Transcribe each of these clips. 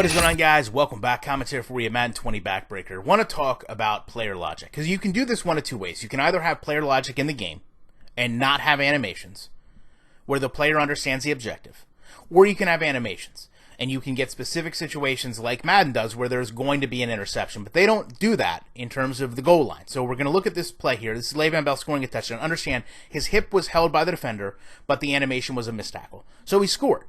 What is going on, guys? Welcome back. Commentary for you, Madden 20 BackBreaker. Want to talk about player logic, because you can do this one of two ways. You can either have player logic in the game and not have animations, where the player understands the objective, or you can have animations, and you can get specific situations like Madden does where there's going to be an interception, but they don't do that in terms of the goal line. So we're going to look at this play here. This is Le'Veon Bell scoring a touchdown. Understand, his hip was held by the defender, but the animation was a missed tackle. So he scored.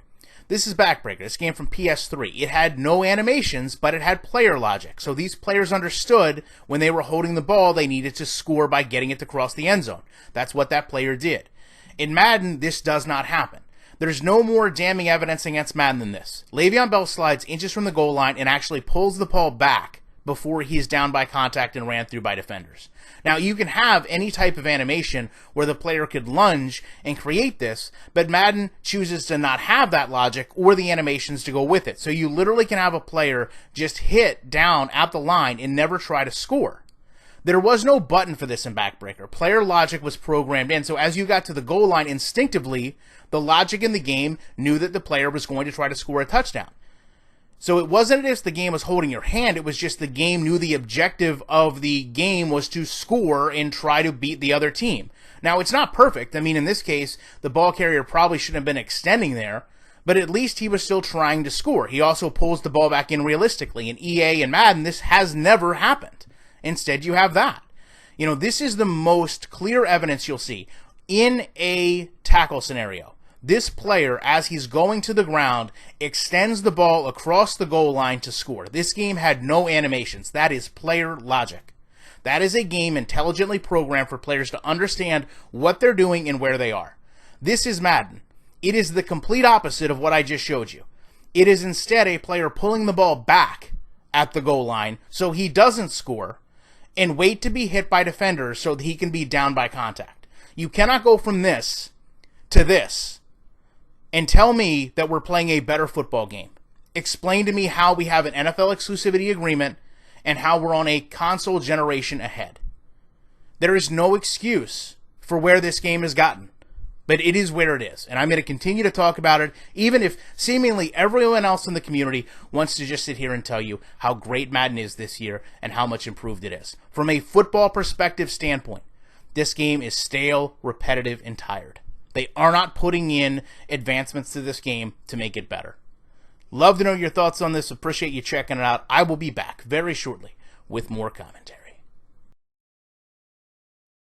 This is BackBreaker. This came from PS3. It had no animations, but it had player logic. So these players understood when they were holding the ball, they needed to score by getting it to cross the end zone. That's what that player did. In Madden, this does not happen. There's no more damning evidence against Madden than this. Le'Veon Bell slides inches from the goal line and actually pulls the ball back before he's down by contact and ran through by defenders. Now, you can have any type of animation where the player could lunge and create this, but Madden chooses to not have that logic or the animations to go with it. So you literally can have a player just hit down at the line and never try to score. There was no button for this in BackBreaker. Player logic was programmed in, so as you got to the goal line, instinctively, the logic in the game knew that the player was going to try to score a touchdown. So it wasn't as if the game was holding your hand, it was just the game knew the objective of the game was to score and try to beat the other team. Now, it's not perfect. I mean, in this case, the ball carrier probably shouldn't have been extending there, but at least he was still trying to score. He also pulls the ball back in realistically. In EA and Madden, this has never happened. Instead, you have that. You know, this is the most clear evidence you'll see in a tackle scenario. This player, as he's going to the ground, extends the ball across the goal line to score. This game had no animations. That is player logic. That is a game intelligently programmed for players to understand what they're doing and where they are. This is Madden. It is the complete opposite of what I just showed you. It is instead a player pulling the ball back at the goal line so he doesn't score and wait to be hit by defenders so that he can be down by contact. You cannot go from this to this and tell me that we're playing a better football game. Explain to me how we have an NFL exclusivity agreement and how we're on a console generation ahead. There is no excuse for where this game has gotten, but it is where it is. And I'm going to continue to talk about it, even if seemingly everyone else in the community wants to just sit here and tell you how great Madden is this year and how much improved it is. From a football perspective standpoint, this game is stale, repetitive, and tired. They are not putting in advancements to this game to make it better. Love to know your thoughts on this. Appreciate you checking it out. I will be back very shortly with more commentary.